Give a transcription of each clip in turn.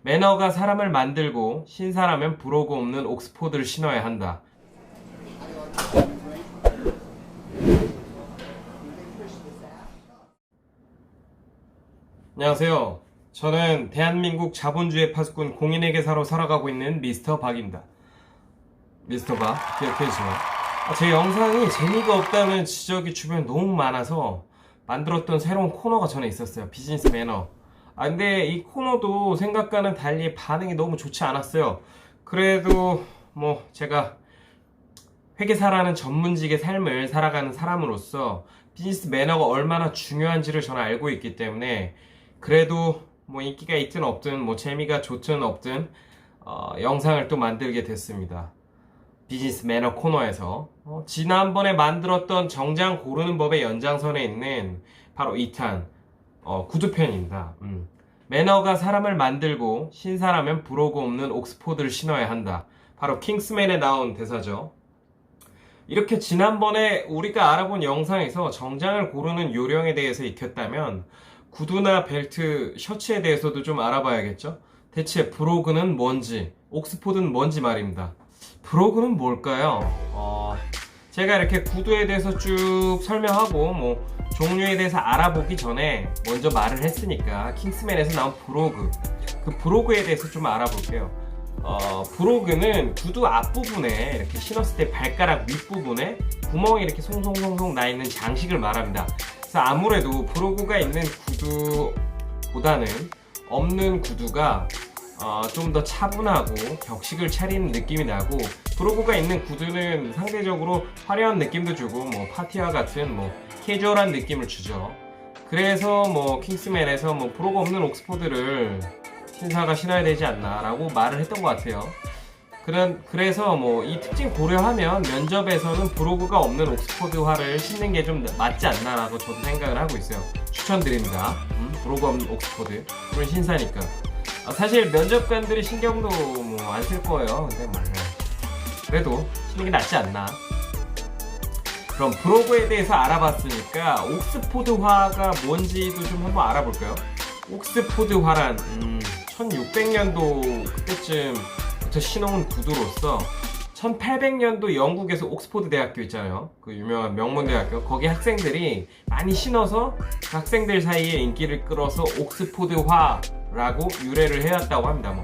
매너가 사람을 만들고 신사라면 부러고 없는 옥스포드를 신어야 한다. 안녕하세요. 저는 대한민국 자본주의 파수꾼 공인회계사로 살아가고 있는 미스터 박입니다. 미스터 박 기억해주세요. 제 영상이 재미가 없다는 지적이 주변에 너무 많아서 만들었던 새로운 코너가 전에 있었어요. 비즈니스 매너. 근데 이 코너도 생각과는 달리 반응이 너무 좋지 않았어요. 그래도 제가 회계사라는 전문직의 삶을 살아가는 사람으로서 비즈니스 매너가 얼마나 중요한지를 저는 알고 있기 때문에 그래도 인기가 있든 없든 재미가 좋든 없든 영상을 또 만들게 됐습니다. 비즈니스 매너 코너에서 지난번에 만들었던 정장 고르는 법의 연장선에 있는 바로 2탄 구두편입니다. 매너가 사람을 만들고 신사라면 부러고 없는 옥스포드를 신어야 한다. 바로 킹스맨에 나온 대사죠. 이렇게 지난번에 우리가 알아본 영상에서 정장을 고르는 요령에 대해서 익혔다면 구두나 벨트, 셔츠에 대해서도 좀 알아봐야겠죠? 대체 브로그는 뭔지, 옥스포드는 뭔지 말입니다. 브로그는 뭘까요? 제가 이렇게 구두에 대해서 쭉 설명하고 종류에 대해서 알아보기 전에 먼저 말을 했으니까 킹스맨에서 나온 브로그, 그 브로그에 대해서 좀 알아볼게요. 브로그는 구두 앞부분에 이렇게 신었을 때 발가락 윗부분에 구멍이 이렇게 송송송송 나 있는 장식을 말합니다. 그래서 아무래도 브로그가 있는 구두보다는 없는 구두가 좀 더 차분하고 격식을 차리는 느낌이 나고, 브로그가 있는 구두는 상대적으로 화려한 느낌도 주고 파티와 같은 캐주얼한 느낌을 주죠. 그래서 킹스맨에서 브로그 없는 옥스포드를 신사가 신어야 되지 않나 라고 말을 했던 것 같아요. 그래서 이 특징 고려하면 면접에서는 브로그가 없는 옥스포드화를 신는 게 좀 맞지 않나 라고 저도 생각을 하고 있어요. 추천드립니다. 브로그 없는 옥스포드. 그건 신사니까. 사실 면접관들이 신경도 안 쓸 거예요. 근데 그래도 신는 게 낫지 않나. 그럼 브로그에 대해서 알아봤으니까 옥스포드화가 뭔지도 좀 한번 알아볼까요? 옥스포드화란 1600년도 그때쯤부터 신어온 구두로서 1800년도 영국에서 옥스포드 대학교 있잖아요. 그 유명한 명문대학교. 거기 학생들이 많이 신어서 그 학생들 사이에 인기를 끌어서 옥스포드화라고 유래를 해왔다고 합니다.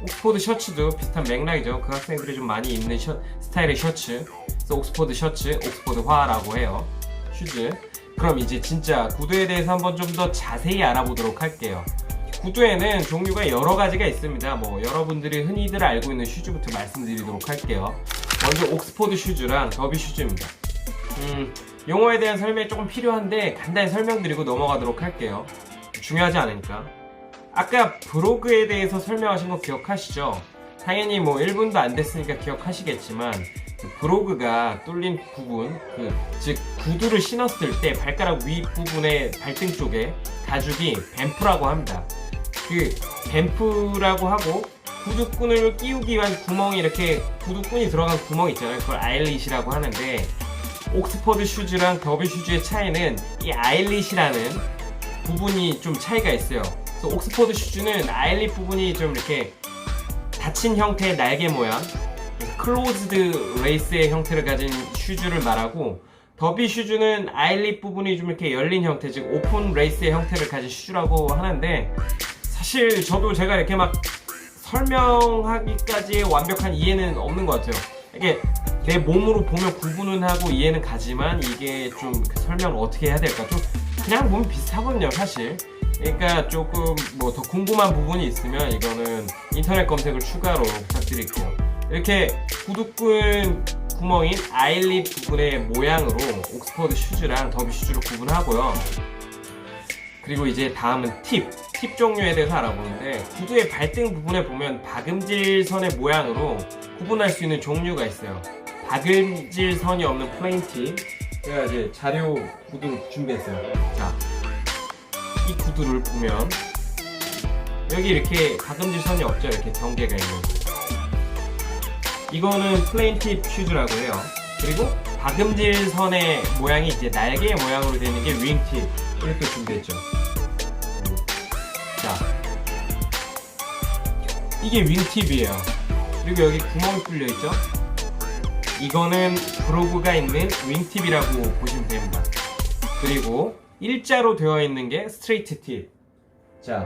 옥스포드 셔츠도 비슷한 맥락이죠. 그 학생들이 좀 많이 입는 스타일의 셔츠. 그래서 옥스포드 셔츠, 옥스포드화라고 해요. 슈즈. 그럼 이제 진짜 구두에 대해서 한번 좀 더 자세히 알아보도록 할게요. 구두에는 종류가 여러 가지가 있습니다. 여러분들이 흔히들 알고 있는 슈즈부터 말씀드리도록 할게요. 먼저 옥스포드 슈즈랑 더비 슈즈입니다. 용어에 대한 설명이 조금 필요한데 간단히 설명드리고 넘어가도록 할게요. 중요하지 않으니까. 아까 브로그에 대해서 설명하신 거 기억하시죠? 당연히 1분도 안 됐으니까 기억하시겠지만 브로그가 뚫린 부분, 즉 구두를 신었을 때 발가락 윗부분의 발등 쪽에 가죽이 뱀프라고 합니다. 그 뱀프라고 하고 구두끈을 끼우기 위한 구멍이 이렇게 구두끈이 들어간 구멍 있잖아요. 그걸 아일릿이라고 하는데, 옥스퍼드 슈즈랑 더비 슈즈의 차이는 이 아일릿이라는 부분이 좀 차이가 있어요. 그래서 옥스퍼드 슈즈는 아일릿 부분이 좀 이렇게 닫힌 형태의 날개 모양, 클로즈드 레이스의 형태를 가진 슈즈를 말하고, 더비 슈즈는 아일릿 부분이 좀 이렇게 열린 형태, 즉 오픈 레이스의 형태를 가진 슈즈라고 하는데, 사실 저도 제가 이렇게 막 설명하기까지의 완벽한 이해는 없는 것 같아요. 이게 내 몸으로 보면 구분은 하고 이해는 가지만 이게 좀 설명을 어떻게 해야 될까, 좀 그냥 보면 비슷하거든요 사실. 그러니까 조금 더 궁금한 부분이 있으면 이거는 인터넷 검색을 추가로 부탁드릴게요. 이렇게 구두끈 구멍인 아일릿 부분의 모양으로 옥스퍼드 슈즈랑 더비 슈즈를 구분하고요. 그리고 이제 다음은 팁 종류에 대해서 알아보는데, 구두의 발등 부분에 보면 박음질선의 모양으로 구분할 수 있는 종류가 있어요. 박음질선이 없는 플레인 팁. 제가 이제 자료 구두 준비했어요. 자, 이 구두를 보면 여기 이렇게 박음질선이 없죠. 이렇게 경계가 있는. 이거는 플레인 팁 슈즈라고 해요. 그리고 박음질선의 모양이 이제 날개 모양으로 되어 있는 게 윙 팁. 이렇게 준비했죠. 자, 이게 윙팁이에요. 그리고 여기 구멍이 뚫려 있죠. 이거는 그로브가 있는 윙팁이라고 보시면 됩니다. 그리고 일자로 되어 있는 게 스트레이트 팁. 자,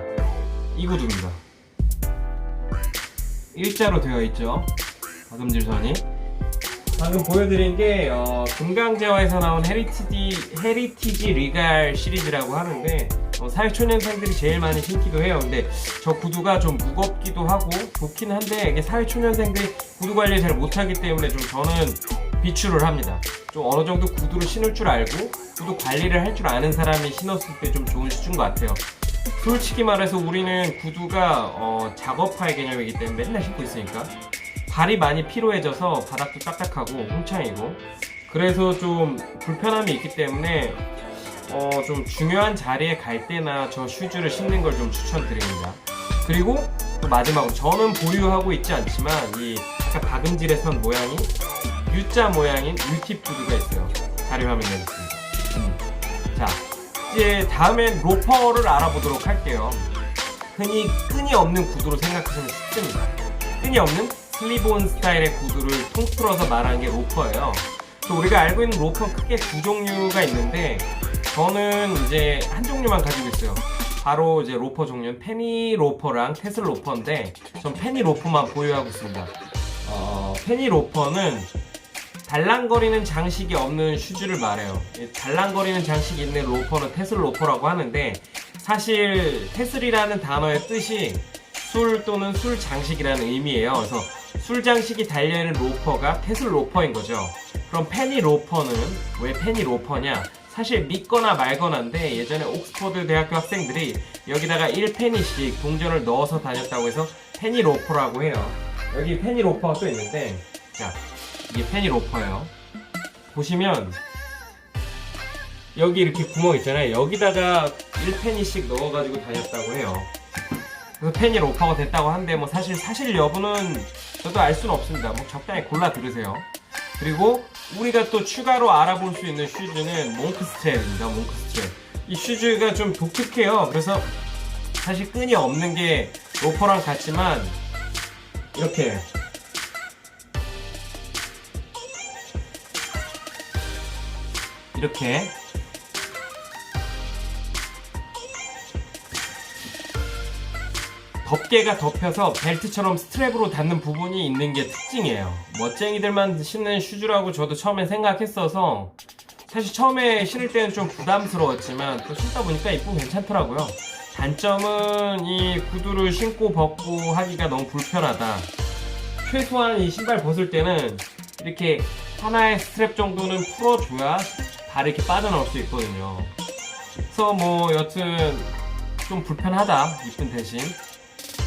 이 구두입니다. 일자로 되어 있죠. 박음질선이. 방금 보여드린 게 금강제화에서 나온 헤리티지 리갈 시리즈라고 하는데 사회초년생들이 제일 많이 신기도 해요. 근데 저 구두가 좀 무겁기도 하고 좋긴 한데 이게 사회초년생들이 구두 관리 잘 못하기 때문에 좀 저는 비추를 합니다. 좀 어느 정도 구두를 신을 줄 알고 구두 관리를 할 줄 아는 사람이 신었을 때 좀 좋은 슈즈인 것 같아요. 솔직히 말해서 우리는 구두가 작업할 개념이기 때문에 맨날 신고 있으니까 발이 많이 피로해져서 바닥도 딱딱하고 홍창이고 그래서 좀 불편함이 있기 때문에 좀 중요한 자리에 갈 때나 저 슈즈를 신는 걸 좀 추천드립니다. 그리고 또 마지막으로 저는 보유하고 있지 않지만 이 아까 박음질에 선 모양이 U자 모양인 U팁 구두가 있어요. 자료 화면 내겠습니다. 자, 이제 다음엔 로퍼를 알아보도록 할게요. 흔히 끈이 없는 구두로 생각하시면 쉽습니다. 끈이 없는 슬립온 스타일의 구두를 통틀어서 말하는 게 로퍼예요. 또 우리가 알고 있는 로퍼는 크게 두 종류가 있는데 저는 이제 한 종류만 가지고 있어요. 바로 이제 로퍼 종류는 페니 로퍼랑 테슬 로퍼인데 전 페니 로퍼만 보유하고 있습니다. 페니 로퍼는 달랑거리는 장식이 없는 슈즈를 말해요. 달랑거리는 장식이 있는 로퍼는 테슬 로퍼라고 하는데 사실 테슬이라는 단어의 뜻이 술 또는 술 장식이라는 의미예요. 그래서 술 장식이 달려있는 로퍼가 테슬 로퍼인 거죠. 그럼 페니 로퍼는 왜 페니 로퍼냐? 사실 믿거나 말거나인데 예전에 옥스퍼드 대학교 학생들이 여기다가 1페니씩 동전을 넣어서 다녔다고 해서 페니 로퍼라고 해요. 여기 페니 로퍼가 또 있는데 자, 이게 페니 로퍼예요. 보시면 여기 이렇게 구멍 있잖아요. 여기다가 1페니씩 넣어가지고 다녔다고 해요. 그래서 페니 로퍼가 됐다고 하는데 뭐 사실 여부는 저도 알 수는 없습니다. 뭐 적당히 골라 들으세요. 그리고 우리가 또 추가로 알아볼 수 있는 슈즈는 몽크 스트랩입니다. 몽크 스트랩. 이 슈즈가 좀 독특해요. 그래서 사실 끈이 없는 게 로퍼랑 같지만 이렇게 덮개가 덮여서 벨트처럼 스트랩으로 닿는 부분이 있는 게 특징이에요. 멋쟁이들만 신는 슈즈라고 저도 처음에 생각했어서 사실 처음에 신을 때는 좀 부담스러웠지만 또 신다 보니까 이쁘고 괜찮더라고요. 단점은 이 구두를 신고 벗고 하기가 너무 불편하다. 최소한 이 신발 벗을 때는 이렇게 하나의 스트랩 정도는 풀어줘야 발이 이렇게 빠져나올 수 있거든요. 그래서 뭐 여튼 좀 불편하다, 이쁜 대신.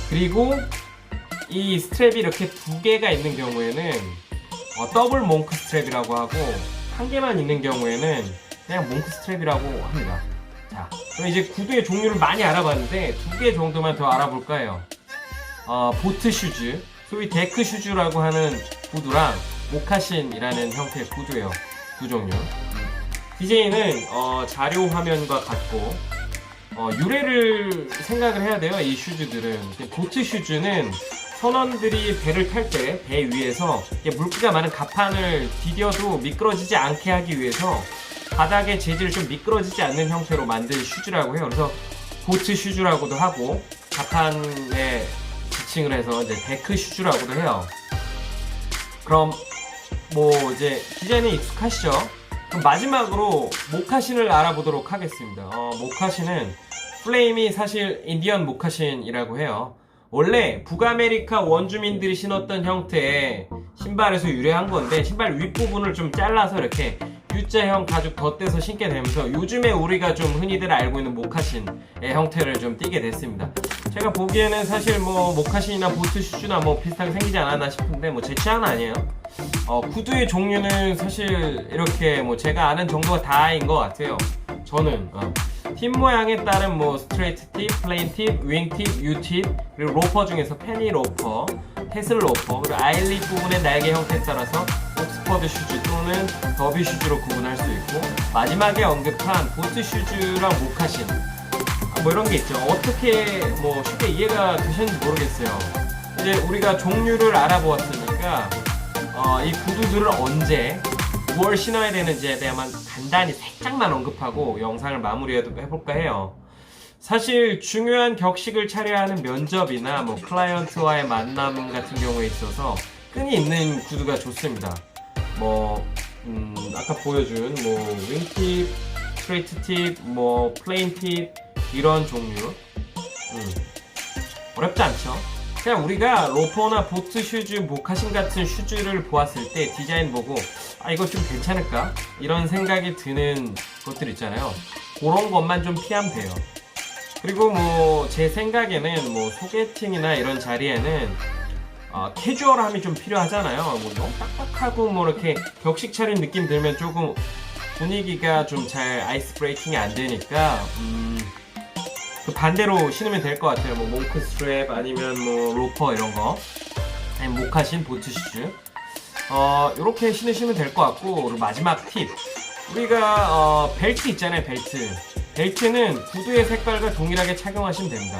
그리고 이 스트랩이 이렇게 두 개가 있는 경우에는 더블 몽크 스트랩이라고 하고 한 개만 있는 경우에는 그냥 몽크 스트랩이라고 합니다. 자, 그럼 이제 구두의 종류를 많이 알아봤는데 두 개 정도만 더 알아볼까 해요. 보트 슈즈, 소위 데크 슈즈라고 하는 구두랑 모카신이라는 형태의 구두예요. 두 종류. 디자인은 자료 화면과 같고 유래를 생각을 해야 돼요. 이 슈즈들은. 보트 슈즈는 선원들이 배를 탈 때 배 위에서 물기가 많은 갑판을 디뎌도 미끄러지지 않게 하기 위해서 바닥의 재질을 좀 미끄러지지 않는 형태로 만든 슈즈라고 해요. 그래서 보트 슈즈라고도 하고 갑판에 지칭을 해서 이제 데크 슈즈라고도 해요. 그럼 뭐 이제 디자인이 익숙하시죠? 그럼 마지막으로 모카신을 알아보도록 하겠습니다. 모카신은 플레임이 사실 인디언 모카신이라고 해요. 원래 북아메리카 원주민들이 신었던 형태의 신발에서 유래한 건데 신발 윗부분을 좀 잘라서 이렇게 U자형 가죽 덧대서 신게 되면서 요즘에 우리가 좀 흔히들 알고 있는 모카신의 형태를 좀 띠게 됐습니다. 제가 보기에는 사실 뭐 모카신이나 보트 슈즈나 뭐 비슷하게 생기지 않았나 싶은데 뭐 제 취향은 아니에요. 구두의 종류는 사실 이렇게 뭐 제가 아는 정도가 다인 것 같아요. 저는 팁 모양에 따른 뭐 스트레이트 팁, 플레인 팁, 윙 팁, U 팁, 그리고 로퍼 중에서 페니 로퍼, 테슬 로퍼, 그리고 아일릿 부분의 날개 형태에 따라서 옥스퍼드 슈즈 또는 더비 슈즈로 구분할 수 있고 마지막에 언급한 보트 슈즈랑 모카신 뭐 이런 게 있죠. 어떻게 뭐 쉽게 이해가 되셨는지 모르겠어요. 이제 우리가 종류를 알아보았으니까 이 구두들을 언제 뭘 신어야 되는지에 대해만 간단히 살짝만 언급하고 영상을 마무리해볼까 해요. 사실 중요한 격식을 차려야 하는 면접이나 뭐 클라이언트와의 만남 같은 경우에 있어서 끈이 있는 구두가 좋습니다. 뭐 아까 보여준 뭐 윙팁, 스트레이트 팁, 뭐 플레인 팁 이런 종류 어렵지 않죠? 그냥 우리가 로퍼나 보트 슈즈, 모카신 같은 슈즈를 보았을 때 디자인 보고 이거 좀 괜찮을까? 이런 생각이 드는 것들 있잖아요. 그런 것만 좀 피하면 돼요. 그리고 뭐 제 생각에는 뭐 소개팅이나 이런 자리에는 캐주얼함이 좀 필요하잖아요. 뭐 너무 딱딱하고 뭐 이렇게 격식 차린 느낌 들면 조금 분위기가 좀 잘 아이스 브레이킹이 안 되니까 그 반대로 신으면 될 것 같아요. 뭐 몽크 스트랩 아니면 뭐 로퍼 이런 거, 아니면 모카신 보트 슈즈 이렇게 신으시면 될 것 같고, 그리고 마지막 팁, 우리가 벨트 있잖아요. 벨트는 구두의 색깔과 동일하게 착용하시면 됩니다.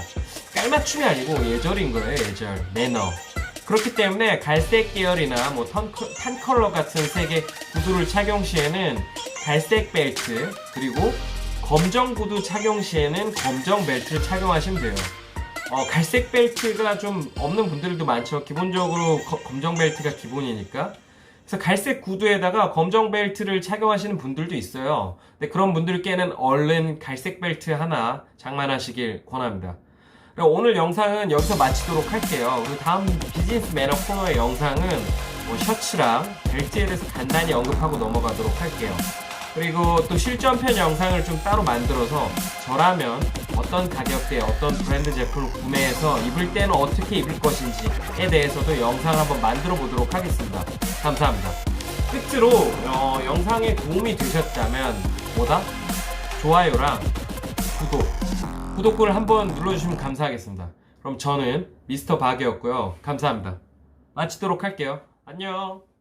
깔맞춤이 아니고 예절인 거예요. 예절, 매너. 그렇기 때문에 갈색 계열이나 뭐 탄 컬러 같은 색의 구두를 착용 시에는 갈색 벨트, 그리고 검정 구두 착용 시에는 검정 벨트를 착용하시면 돼요. 갈색 벨트가 좀 없는 분들도 많죠. 기본적으로 검정 벨트가 기본이니까. 그래서 갈색 구두에다가 검정 벨트를 착용하시는 분들도 있어요. 근데 그런 분들께는 얼른 갈색 벨트 하나 장만하시길 권합니다. 오늘 영상은 여기서 마치도록 할게요. 그리고 다음 비즈니스 매너 코너의 영상은 뭐 셔츠랑 벨트에 대해서 간단히 언급하고 넘어가도록 할게요. 그리고 또 실전편 영상을 좀 따로 만들어서 저라면 어떤 가격대에 어떤 브랜드 제품을 구매해서 입을 때는 어떻게 입을 것인지에 대해서도 영상 한번 만들어 보도록 하겠습니다. 감사합니다. 끝으로 영상에 도움이 되셨다면 좋아요랑 구독을 한번 눌러주시면 감사하겠습니다. 그럼 저는 미스터 박이었고요. 감사합니다. 마치도록 할게요. 안녕.